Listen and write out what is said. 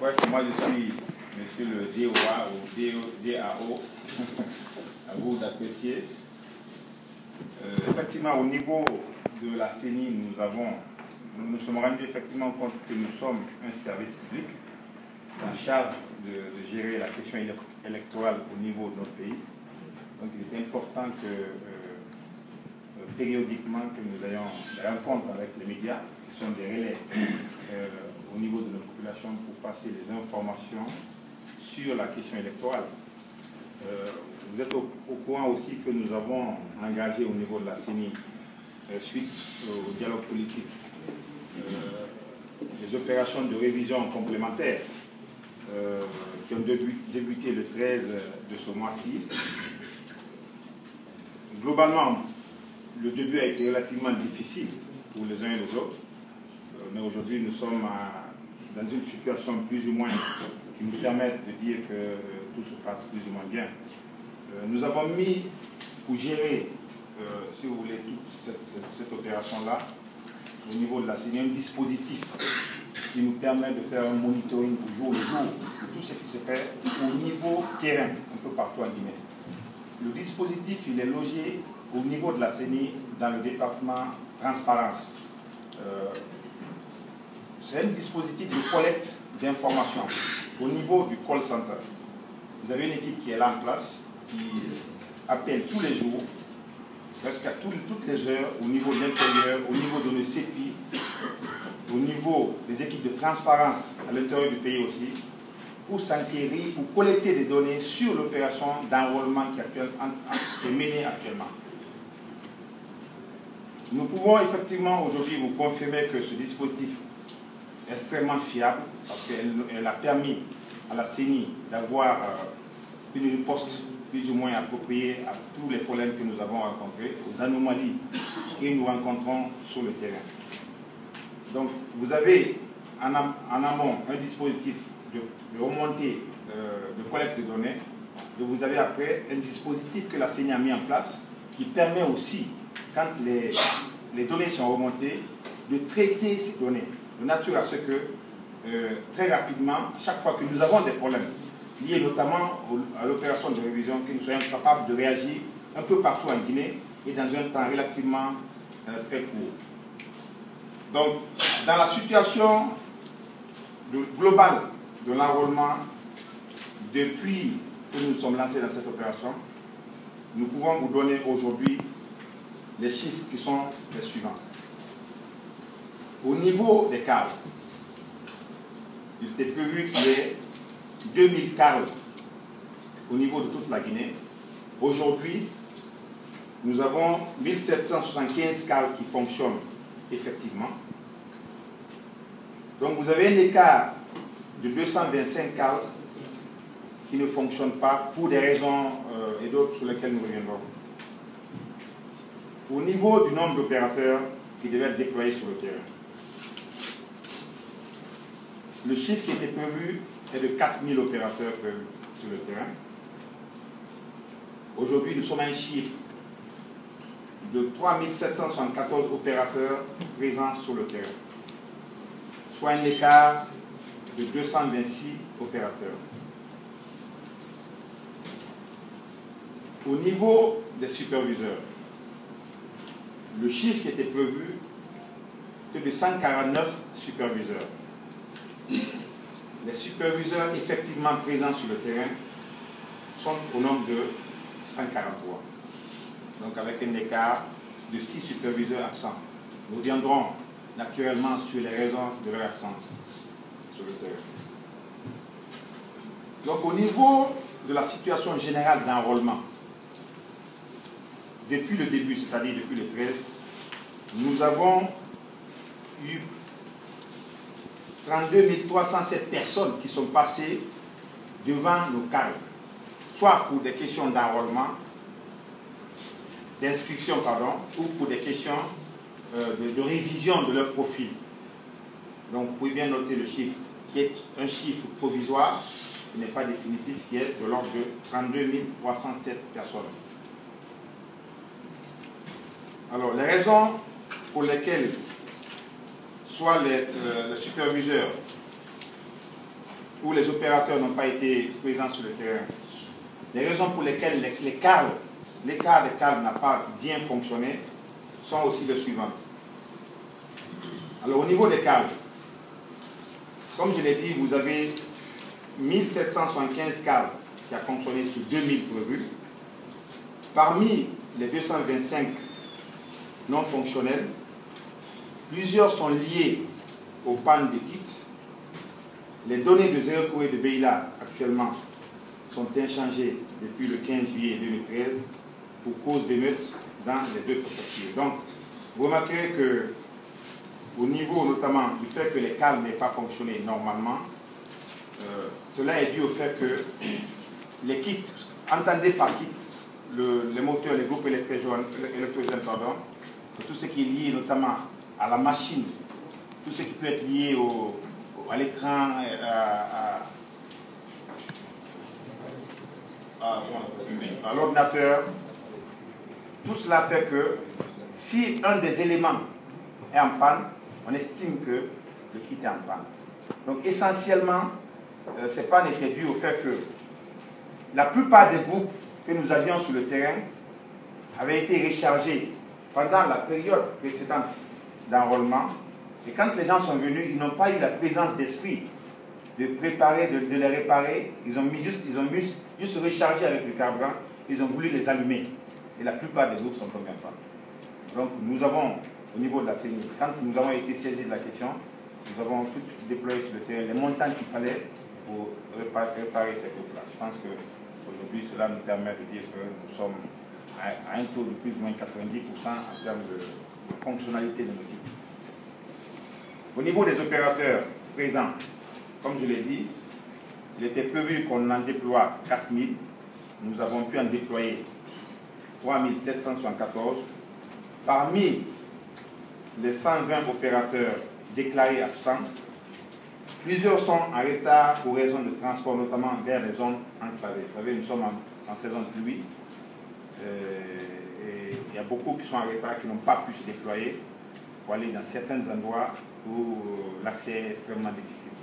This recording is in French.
Ouais, moi je suis monsieur le DOA ou DAO, à vous d'apprécier. Effectivement, au niveau de la CENI, nous nous sommes rendus effectivement compte que nous sommes un service public en charge de gérer la question électorale au niveau de notre pays. Donc il est important que périodiquement que nous ayons des rencontres avec les médias, qui sont des relais au niveau de nos populations pour passer les informations sur la question électorale. Vous êtes au courant aussi que nous avons engagé au niveau de la CENI, suite au dialogue politique, des opérations de révision complémentaires qui ont débuté le 13 de ce mois-ci. Globalement, le début a été relativement difficile pour les uns et les autres, mais aujourd'hui nous sommes dans une situation plus ou moins qui nous permet de dire que tout se passe plus ou moins bien. Nous avons mis pour gérer, si vous voulez, toute cette opération-là, au niveau de la CENI, un dispositif qui nous permet de faire un monitoring au jour le jour de tout ce qui se fait au niveau terrain, un peu partout en Guinée. Le dispositif, il est logé au niveau de la CENI dans le département transparence. C'est un dispositif de collecte d'informations au niveau du call center. Vous avez une équipe qui est là en place, qui appelle tous les jours, presque à toutes les heures, au niveau de l'intérieur, au niveau de nos CEPI, au niveau des équipes de transparence à l'intérieur du pays aussi, pour s'enquérir, pour collecter des données sur l'opération d'enrôlement qui est menée actuellement. Nous pouvons effectivement aujourd'hui vous confirmer que ce dispositif est extrêmement fiable parce qu'elle a permis à la CENI d'avoir une riposte plus ou moins appropriée à tous les problèmes que nous avons rencontrés, aux anomalies que nous rencontrons sur le terrain. Donc vous avez en amont un dispositif de remontée de collecte de données, et vous avez après un dispositif que la CENI a mis en place qui permet aussi, quand les données sont remontées, de traiter ces données, de nature à ce que très rapidement, chaque fois que nous avons des problèmes, liés notamment à l'opération de révision, que nous soyons capables de réagir un peu partout en Guinée et dans un temps relativement très court. Donc, dans la situation globale de l'enrôlement, depuis que nous nous sommes lancés dans cette opération, nous pouvons vous donner aujourd'hui les chiffres qui sont les suivants. Au niveau des CAL, il était prévu qu'il y ait 2000 CAL au niveau de toute la Guinée. Aujourd'hui, nous avons 1775 CAL qui fonctionnent effectivement. Donc vous avez un écart de 225 CAL qui ne fonctionnent pas pour des raisons et d'autres sur lesquelles nous reviendrons. Au niveau du nombre d'opérateurs qui devaient être déployés sur le terrain, le chiffre qui était prévu est de 4000 opérateurs prévus sur le terrain. Aujourd'hui, nous sommes à un chiffre de 3774 opérateurs présents sur le terrain, soit un écart de 226 opérateurs. Au niveau des superviseurs, le chiffre qui était prévu est de 149 superviseurs. Les superviseurs effectivement présents sur le terrain sont au nombre de 143. Donc avec un écart de 6 superviseurs absents. Nous reviendrons naturellement sur les raisons de leur absence sur le terrain. Donc au niveau de la situation générale d'enrôlement, depuis le début, c'est-à-dire depuis le 13, nous avons eu 32 307 personnes qui sont passées devant nos CAL, soit pour des questions d'enrôlement, d'inscription, ou pour des questions de révision de leur profil. Donc vous pouvez bien noter le chiffre, qui est un chiffre provisoire, qui n'est pas définitif, qui est de l'ordre de 32 307 personnes. Alors, les raisons pour lesquelles soit les superviseurs où les opérateurs n'ont pas été présents sur le terrain. Les raisons pour lesquelles l'écart des câbles n'a pas bien fonctionné sont aussi les suivantes. Alors au niveau des câbles, comme je l'ai dit, vous avez 1775 câbles qui a fonctionné sur 2000 prévus. Parmi les 225 non fonctionnels, plusieurs sont liés aux pannes de kits. Les données de zéro courrier de Beila actuellement sont inchangées depuis le 15 juillet 2013 pour cause d'émeutes dans les deux préfectures. Donc, vous remarquerez que au niveau notamment du fait que les câbles n'aient pas fonctionné normalement, cela est dû au fait que les kits, entendez par kit, les moteurs, les groupes électrogènes, pardon, tout ce qui est lié notamment à la machine, tout ce qui peut être lié à l'écran, à l'ordinateur, tout cela fait que si un des éléments est en panne, on estime que le kit est en panne. Donc essentiellement, ces pannes étaient dues au fait que la plupart des groupes que nous avions sur le terrain avaient été rechargés pendant la période précédente d'enrôlement. Et quand les gens sont venus, ils n'ont pas eu la présence d'esprit de préparer, de les réparer. Ils ont juste rechargé avec le carburant, ils ont voulu les allumer. Et la plupart des groupes sont tombés en panne. Donc nous avons, au niveau de la CENI, quand nous avons été saisis de la question, nous avons tout déployé sur le terrain les montants qu'il fallait pour réparer ces groupes-là. Je pense qu'aujourd'hui, cela nous permet de dire que nous sommes à un taux de plus ou moins 90% en termes de fonctionnalité de nos kits. Au niveau des opérateurs présents, comme je l'ai dit, il était prévu qu'on en déploie 4000. Nous avons pu en déployer 3774. Parmi les 120 opérateurs déclarés absents, plusieurs sont en retard pour raison de transport, notamment vers les zones enclavées. Vous savez, nous sommes en saison de pluie. Et il y a beaucoup qui sont en retard, qui n'ont pas pu se déployer pour aller dans certains endroits où l'accès est extrêmement difficile.